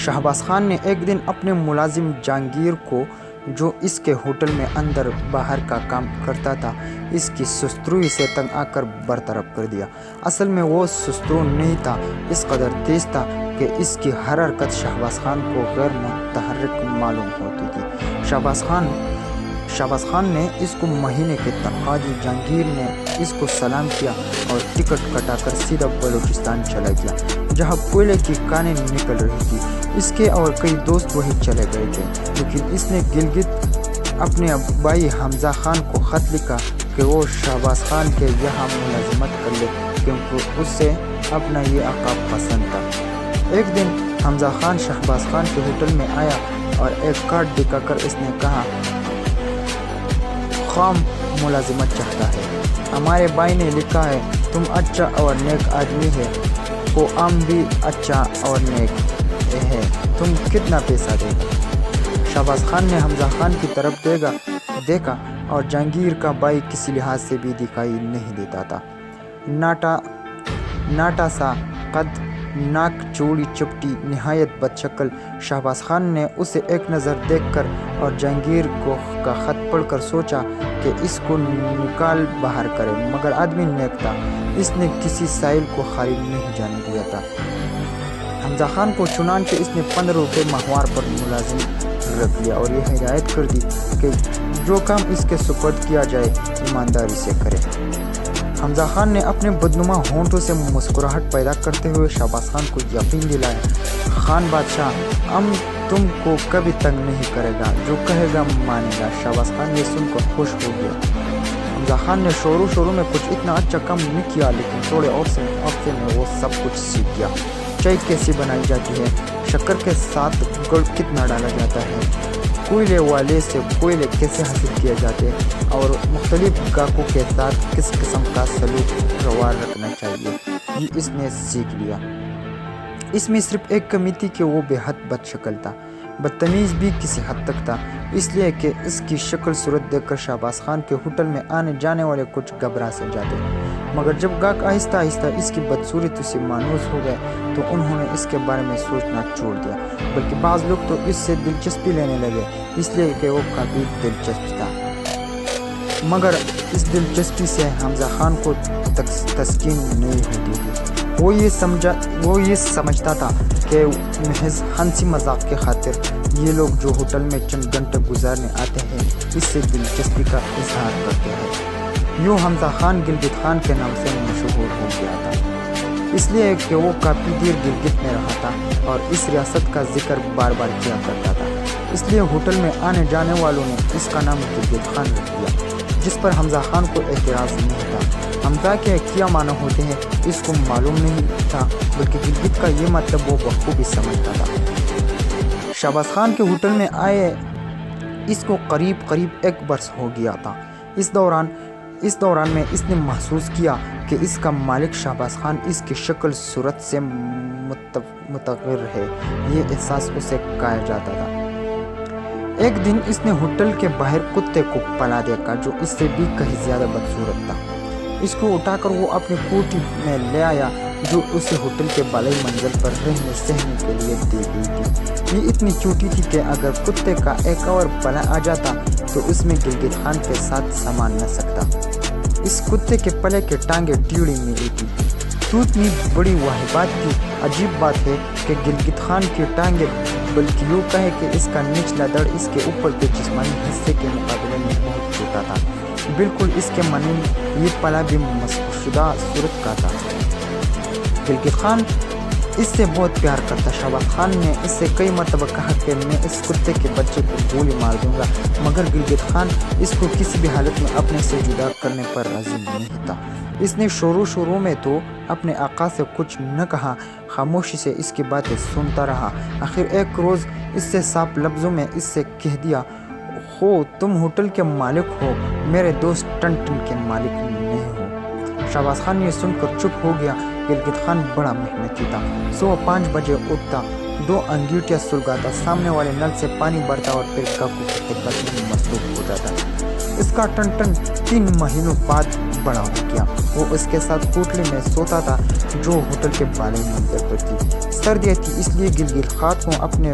शहबाज खान ने एक दिन अपने मुलाजिम जहांगीर को, जो इसके होटल में अंदर बाहर का काम करता था, इसकी सुस्तरूई से तंग आकर बरतरफ कर दिया। असल में वो सुस्तरू नहीं था, इस कदर तेज था कि इसकी हर हरकत शहबाज खान को गैर मुतहर्रिक मालूम होती थी। शहबाज खान ने इसको महीने के तनख्वाह दी। जहांगीर ने इसको सलाम किया और टिकट कटाकर सीधा बलूचिस्तान चला गया, जहां कोयले की कानें निकल रही थी। इसके और कई दोस्त वहीं चले गए थे, लेकिन इसने गिलगित अपने भाई हमजा खान को खत लिखा कि वो शहबाज खान के यहाँ मुलाजिमत कर ले, क्योंकि उससे अपना ये अकाब पसंद था। एक दिन हमजा खान शहबाज खान के होटल में आया और एक कार्ड दिखाकर इसने कहा, खाम मुलाजिमत चाहता है। हमारे भाई ने लिखा है तुम अच्छा और नेक आदमी है, को आम भी अच्छा और नेक है, तुम कितना पैसा देगा? शहबाज खान ने हमजा खान की तरफ देखा और जहांगीर का भाई किसी लिहाज से भी दिखाई नहीं देता था। नाटा सा कद, नाक चौड़ी चपटी, निहायत बदशक्ल। शहबाज खान ने उसे एक नज़र देखकर और जहांगीर का खत पढ़कर सोचा कि इसको निकाल बाहर करे, मगर आदमी नेक था, इसने किसी साइल को खाली नहीं जाने दिया था। हमजा खान को चुनांचे इसने 15 रुपये माहवार पर मुलाजिम रख लिया और यह हिदायत कर दी कि जो काम इसके सुपर्द किया जाए ईमानदारी से करे। हमजा खान ने अपने बदनुमा होंठों से मुस्कुराहट पैदा करते हुए शहबाज खान को यकीन दिलाया, खान बादशाह हम तुमको कभी तंग नहीं करेगा, जो कहेगा मानेगा। शहबाज खान ये सुनकर खुश हो गया। हमजा खान ने शुरू में कुछ इतना अच्छा काम नहीं किया, लेकिन थोड़े और से हफ्ते में वो सब कुछ सीख गया। चाय कैसी बनाई जाती है, शक्कर के साथ गुड़ कितना डाला जाता है, कोयले वाले से कोयले कैसे हासिल किए जाते हैं और मुख्तलिफ गाहकों के साथ किस किस्म का सलूक रवार रखना चाहिए, ये इसने सीख लिया। इसमें सिर्फ एक कमी थी कि वो बेहद बदशक्ल था, बदतमीज़ भी किसी हद तक था, इसलिए कि इसकी शक्ल सूरत देखकर शहबाज खान के होटल में आने जाने वाले कुछ घबरा से जाते। मगर जब गाहक आहिस्ता आहिस्ता इसकी बदसूरती से मायूस हो गए तो उन्होंने इसके बारे में सोचना छोड़ दिया, बल्कि बाज़ लोग तो इससे दिलचस्पी लेने लगे, इसलिए कि वो काफ़ी दिलचस्प था। मगर इस दिलचस्पी से हमजा खान को तस्कीन नहीं होती थी। वो ये समझता था कि महज हंसी मजाक के खातिर ये लोग जो होटल में चंद घंटे गुजारने आते हैं, इससे दिलचस्पी का इजहार करते हैं। यूँ हमजा खान गिलगित खान के नाम से मशहूर हो गया था, इसलिए कि वो काफ़ी देर गिलगित में रहा था और इस रियासत का जिक्र बार बार किया करता था, इसलिए होटल में आने जाने वालों ने इसका नाम गिलगित खान रख दिया, जिस पर हमजा खान को एतराज़ नहीं था। हमजा के क्या माना होते हैं इसको मालूम नहीं था, बल्कि गिलगित का ये मतलब वो बखूबी समझता था। शहबाज खान के होटल में आए इसको करीब 1 बरस हो गया था। इस दौरान में इसने महसूस किया कि इसका मालिक शहबाज खान इसकी शक्ल सूरत से मुतग़िर है, ये एहसास उसे खाया जाता था। एक दिन इसने होटल के बाहर कुत्ते को पला देखा, जो इससे भी कहीं ज़्यादा बदसूरत था। इसको उठाकर वो अपनी कोठी में ले आया, जो उसे होटल के बालाई मंजिल पर रहने सहने के लिए दी गई थी। ये इतनी छोटी थी कि अगर कुत्ते का एक और पला आ जाता तो उसमें गिलगित खान के साथ सामान न सकता। इस कुत्ते के पले के टांगे टीढ़ी मिली थी। तूतनी बड़ी वाहिबात की अजीब बात है कि गिलगित खान की टांगे, बल्कि यूँ कहे कि इसका निचला धड़ इसके ऊपर के जिस्मानी हिस्से के मुकाबले में बहुत छोटा था। बिल्कुल इसके मानने ये पला भी मस्कुशुदा सूरत का था। गिलगित खान इससे बहुत प्यार करता। शहबाज खान ने इससे कई मरतबा कहा कि मैं इस कुत्ते के बच्चे को गोली मार दूंगा, मगर गिलगित खान इसको किसी भी हालत में अपने से जुदा करने पर राजी नहीं था। इसने शुरू में तो अपने आका से कुछ न कहा, खामोशी से इसकी बातें सुनता रहा। आखिर एक रोज़ इससे साफ लफ्ज़ों में इससे कह दिया, हो तुम होटल के मालिक हो, मेरे दोस्त टन के मालिक नहीं हो। शहबाज खान ये सुनकर चुप हो गया। गिलगित खान बड़ा मेहनती था। सुबह 5 बजे उठता, 2 अंगीठियाँ सुलगाता, सामने वाले नल से पानी भरता और फिर काकू की खिदमत में मसरूफ हो जाता। اس کا ٹنٹن 3 مہینوں بعد بڑا ہو گیا۔ وہ اس کے ساتھ کوٹلی میں سوتا تھا جو ہوٹل کے بالای منزل پر تھی۔ سردیاں تھی اس لیے گلگت خان کو اپنے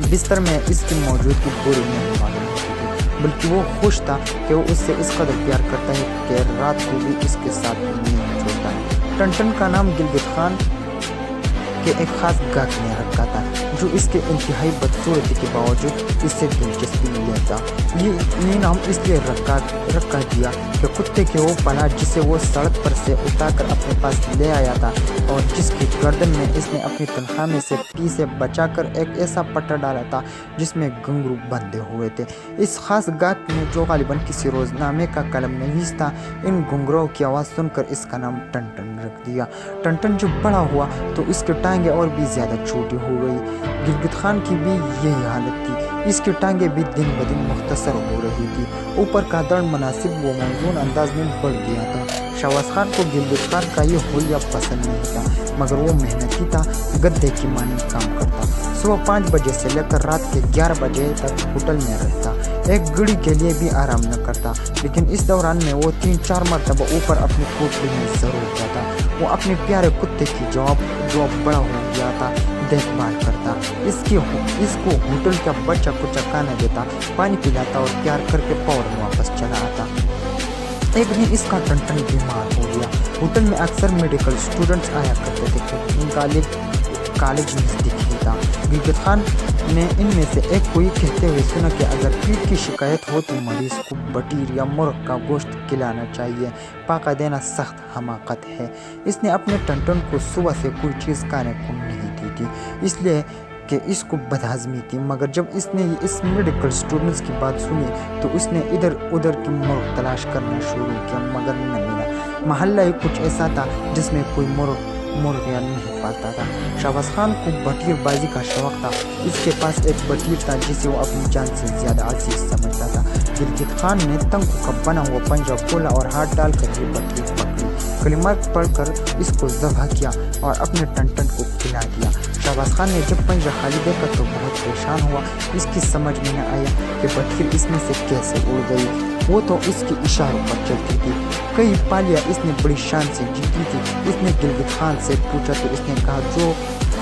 بستر میں اس کی موجودگی بری نہیں معلوم ہوتی تھی، بلکہ وہ خوش تھا کہ وہ اس سے اس قدر پیار کرتا ہے کہ رات کو بھی اس کے ساتھ نیند چھوڑتا ہے۔ ٹنٹن کا نام گلگت خان کے ایک خاص گاہک نے رکھا تھا جو اس کے انتہائی بدصورتی کے باوجود اس سے دلچسپی لیتا۔ یہ نام اس لیے رکھا گیا کہ کتے کے وہ پناہ جسے وہ سڑک پر سے اٹھا کر اپنے پاس لے آیا تھا اور جس کی گردن میں اس نے اپنی تنخواہ میں سے پیسے بچا کر ایک ایسا پٹا ڈالا تھا جس میں گھنگرو بندھے ہوئے تھے۔ اس خاص گاہک نے جو غالباً کسی روزنامے کا قلم نویس تھا، ان گھنگروں کی آواز سن کر اس کا نام ٹنٹن رکھ دیا۔ ٹنٹن جب بڑا ہوا تو اس کی ٹانگیں اور بھی زیادہ چھوٹی ہو گئی۔ گلگت خان کی بھی یہی حالت تھی، اس کی ٹانگیں بھی دن بدن مختصر ہو رہی تھی۔ اوپر کا دڑ مناسب و موزون انداز میں بڑھ گیا تھا۔ شہباز خان کو گلگت خان کا یہ حلیہ پسند نہیں تھا، مگر وہ محنتی تھا، گدھے کی مانند کام کرتا، صبح 5 بجے سے لے کر رات کے 11 بجے تک ہوٹل میں رہتا، ایک گھڑی کے لیے بھی آرام نہ کرتا، لیکن اس دوران میں وہ 3-4 مرتبہ اوپر اپنی کوٹلی میں ضرور جاتا۔ وہ اپنے پیارے کتے کی جو بڑا ہو گیا تھا دیکھ بھال کرتا، اس کو ہوٹل کا بچہ کچا کھانا دیتا، پانی پلاتا اور پیار کر کے فوراً واپس چلا آتا۔ ایک دن اس کا ٹنٹن بیمار ہو گیا۔ ہوٹل میں اکثر میڈیکل اسٹوڈنٹس آیا کرتے تھے کیونکہ ان کا کالج نزدیک ہی تھا۔ گلگت خان نے ان میں سے ایک کو یہ کہتے ہوئے سنا کہ اگر پیٹ کی شکایت ہو تو مریض کو بٹیر یا مرغ کا گوشت کھلانا چاہیے، پاکا دینا سخت حماقت ہے۔ اس نے اپنے ٹنٹن کو صبح سے کوئی چیز کھانے کو نہیں دی تھی، اس لیے کہ اس کو بدہضمی تھی، مگر جب اس نے اس میڈیکل اسٹوڈنٹس کی بات سنی تو اس نے ادھر ادھر کی مرغ تلاش کرنا شروع کیا، مگر نہ ملا۔ محلہ ہی کچھ ایسا تھا جس میں کوئی مرغیاں نہیں پاتا تھا۔ شہباز خان کو بٹیر بازی کا شوق تھا، اس کے پاس ایک بٹیر تھا جسے وہ اپنی جان سے زیادہ عزیز سمجھتا تھا۔ گلگت خان نے تنگو کا بنا ہوا پنجہ کھولا اور ہاتھ ڈال کر یہ بٹیر پکڑی، کلمات پڑھ کر اس کو ذبح کیا اور اپنے ٹنٹن کو کھلا دیا۔ شہباز خان نے جب پنجہ خالی دیکھا تو بہت پریشان ہوا، اس کی سمجھ میں نہ آیا کہ بٹیر اس میں سے کیسے اڑ گئی، وہ تو اس کے اشاروں پر چلتی تھی۔ کئی پالیاں اس نے بڑی شان سے جیتی تھی۔ اس نے گلگت خان سے پوچھا تو اس نے کہا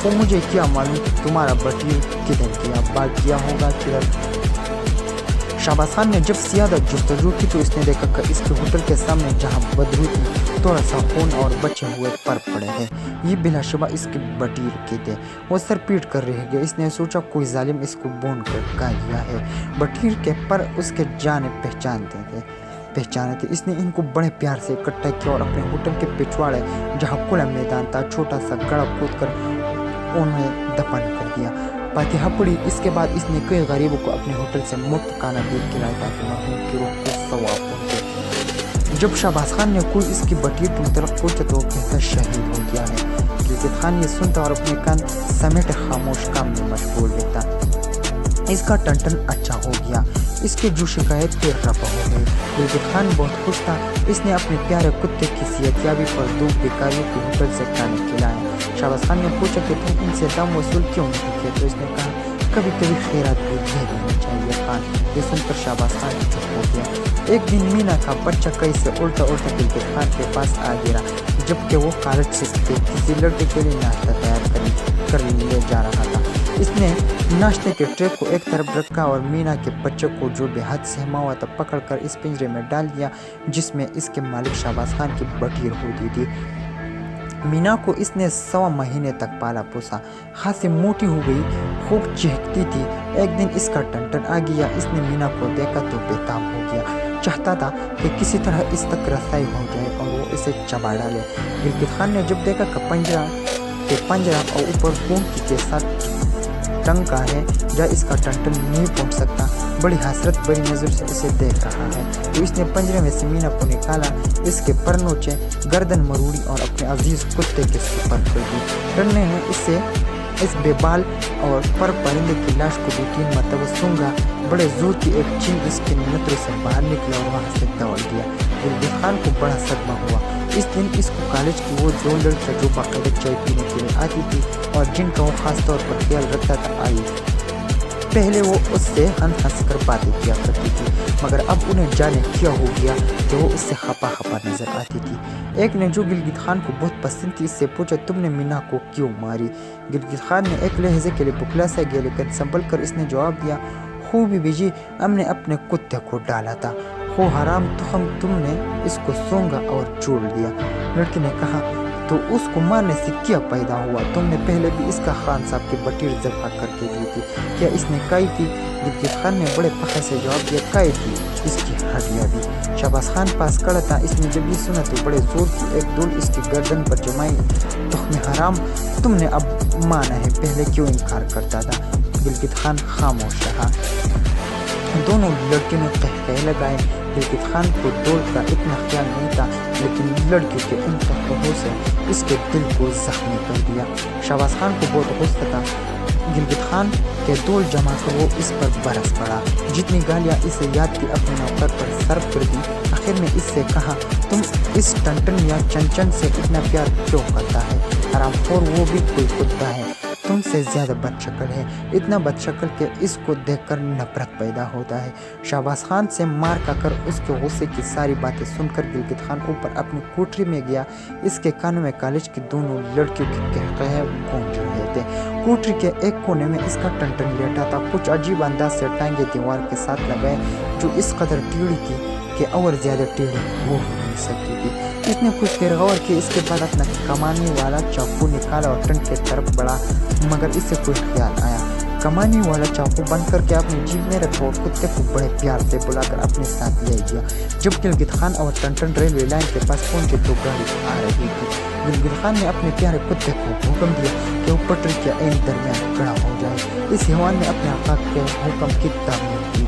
وہ مجھے کیا معلوم تمہارا بٹیر کدھر گیا، بھاگ گیا ہوگا کدھر۔ شہباز خان نے جب زیادہ جستجو کی تو اس نے دیکھا کہ اس کے ہوٹل کے سامنے جہاں بدرو تھی تھوڑا سا خون اور بچے ہوئے پر پڑے ہیں، یہ بلا شبہ اس کے بٹیر کے تھے۔ وہ سر پیٹ کر رہ گیا، اس نے سوچا کوئی ظالم اس کو بون کر کھا گیا ہے۔ بٹیر کے پر اس کے جانے پہچانے تھے، اس نے ان کو بڑے پیار سے اکٹھا کیا اور اپنے ہوٹل کے پچھواڑے جہاں کھلا میدان تھا چھوٹا سا گڑھا کھود کر انہیں دفن کر دیا۔ فاتحہ پڑھی، اس کے بعد اس نے کئی غریبوں کو اپنے ہوٹل سے مفت کھانا بھی کھلایا تاکہ مرحوم کی روح کو ثواب پہنچے۔ جب شہباز خان نے کوئی اس کی بٹیر کے متعلق پوچھا تو وہ کہتا شہید ہو گیا ہے۔ گلگت خان یہ سنتا اور اپنے کان سمیٹے خاموش کام میں مشغول رہتا۔ اس کا ٹنٹن اچھا ہو گیا، اس کی جو شکایت تھی رفع ہو گئی۔ گلگت خان بہت خوش تھا، اس نے اپنے پیارے کتے کی صحت یابی پر 2 بیکاریوں کے ہوٹل سے کھانے کھلائے۔ شہباز خان نے پوچھا کہ تم ان سے دم وصول کیوں نہیں کیا تو اس نے کہا کبھی کبھی خیرات بھی دے دینی چاہیے خان۔ یہ سن کر شہباز خان چپ ہو گیا۔ ایک دن مینا کا بچہ کہیں سے الٹا گلگت خان کے پاس آ گرا، جبکہ وہ کالج سے کسی لڑکے کے لیے ناشتہ تیار کر لے جا رہا تھا۔ اس نے ناشتے کے ٹرے کو ایک طرف رکھا اور مینا کے بچے کو جو بے حد سہما ہوا تھا پکڑ کر اس پنجرے میں ڈال دیا جس میں اس کے مالک شہباز خان کی بٹیر ہوتی تھی۔ مینا کو اس نے 1.25 مہینے تک پالا پوسا، خاصی موٹی ہو گئی، خوب چہکتی تھی۔ ایک دن اس کا ٹنٹن آ گیا، اس نے مینا کو دیکھا تو بےتاب ہو گیا، چاہتا تھا کہ کسی طرح اس تک رسائی ہو جائے اور وہ اسے چبا ڈالے۔ گلگت خان نے جب دیکھا کہ پنجرہ اور اوپر پونکی کے ساتھ ٹنگ کا ہے جہاں اس کا ٹنٹن نہیں پہنچ سکتا، بڑی حسرت بری نظر سے اسے دیکھ رہا ہے تو اس نے پنجرے میں سے مینا کو نکالا، اس کے پر نوچے، گردن مروڑی اور اپنے عزیز کتے کے سپرد کر دی۔ ڈرنے نے اس بے بال اور پر پرندے کی لاش کو 2-3 مرتبہ سونگا، بڑے زور کی ایک چین اس کے نترے سے باہر نکلا اور وہاں سے دوڑ دیا۔ گلگت خان کو بڑا صدمہ ہوا۔ اس دن اس کو کالج کی وہ 2 لڑکیاں جو باقاعدہ چائے پینے کے لیے آتی تھی اور جن کا وہ خاص طور پر خیال رکھتا تھا آئی۔ पहले वो उससे हंस कर बातें किया करती थी, मगर अब उन्हें जाने क्या हो गया कि वो उससे खपा खपा नजर आती थी। एक ने जो गिलगित खान को बहुत पसंद थी इससे पूछा, तुमने मीना को क्यों मारी? गिलगित खान ने एक लहजे के लिए बुखला सा गया, लेकिन संभल कर इसने जवाब दिया, हो बीबी जी, हमने अपने कुत्ते को डाला था, हो हराम तुमने इसको सूंघा और छोड़ दिया। लड़की ने कहा, तो उसको मारने से क्या पैदा हुआ? तुमने पहले भी इसका खान साहब की बटीर जबा करके दी थी, क्या इसने काई थी? गिलगित खान ने बड़े फखर से जवाब दिया, काई थी, इसकी हड्डियाँ भी। शहबाज खान पास खड़ा था, इसने जब ये सुना तो बड़े जोर की एक डोल इसकी गर्दन पर जमाई। तुम हराम, तुमने अब माना है, पहले क्यों इनकार करता था? गिलगित खान खामोश रहा। दोनों लड़कियों ने कहकहे लगाए। गिलगित खान को डोल का इतना ख्याल नहीं था, लेकिन लड़कियों के उन कहकहों से इसके दिल को जख्मी कर दिया। शहबाज खान को बहुत गुस्सा था। गिलगित खान के डोल जमा कर वो इस पर बरस पड़ा। जितनी गालियाँ इसे याद थी अपने नौकर पर सर्व कर दी। आखिर में इससे कहा, तुम इस टंटन या चंचन से इतना प्यार क्यों करता है? हरामखोर, वो भी कोई कुत्ता है, तुमसे ज्यादा बदशक्ल है, इतना बदशक्ल कि इसको देखकर नफरत पैदा होता है। शहबाज खान से मार खाकर उसके गुस्से की सारी बातें सुनकर गिलगित खान ऊपर अपनी कोठरी में गया। इसके कानों में कॉलेज की दोनों लड़कियों के कहकहे गूंज रहे थे। कोठरी के एक कोने में इसका टंटन लेटा था, कुछ अजीब अंदाज से टांगे दीवार के साथ लगाए, जो इस कदर टेढ़ी थी कि और ज्यादा टेढ़ी वो हो नहीं सकती थी। इसने कुछ देर गौर की, इसके बाद अपना कमानी वाला चाकू निकाला और टन की तरफ बढ़ा, मगर इससे कोई ख्याल आया। कमानी वाला चाकू बंद करके अपनी जीभ में रखा और कुत्ते को बड़े प्यार से बुलाकर अपने साथ ले गया। जब गिलगित खान और टंटन रेलवे लाइन के पास पहुंचे तो गाड़ी आ रही थी। गिलगित खान ने अपने प्यारे कुत्ते को हुक्म दिया कि वो पटरी के एक दरमियान खड़ा हो जाए। इस हैवान ने अपने आका के हुक्म की तामील की।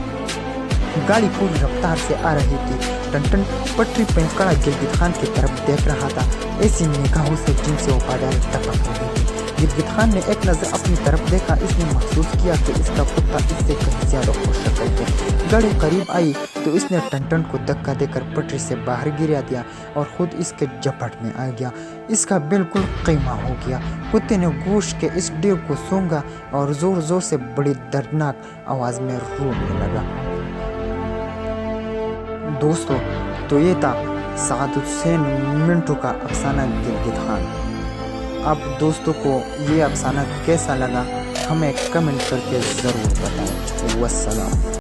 गाड़ी पूरी रफ्तार से आ रही थी। टंटन पटरी पर खड़ा गिलगित खान की तरफ देख रहा था, ऐसी निगाहों से जिनसे वफादारी टपक रही थी। गिलगित खान ने एक नजर अपनी तरफ देखा। इसने महसूस किया कि इसका कुत्ता इससे कहीं ज्यादा खुशशक्ल है। गाड़ी करीब आई तो इसने टंटन को धक्का देकर पटरी से बाहर गिरा दिया और खुद इसके झपट में आ गया। इसका बिल्कुल कीमा हो गया। कुत्ते ने गोश्त के इस ढेर को सूंघा और जोर जोर से बड़ी दर्दनाक आवाज में रोने लगा। दोस्तों, तो ये था साद हुसैन मिंटू का अफसाना गिलगित खान। अब दोस्तों को ये अफसाना कैसा लगा हमें कमेंट करके ज़रूर बताएं। वस्सलाम।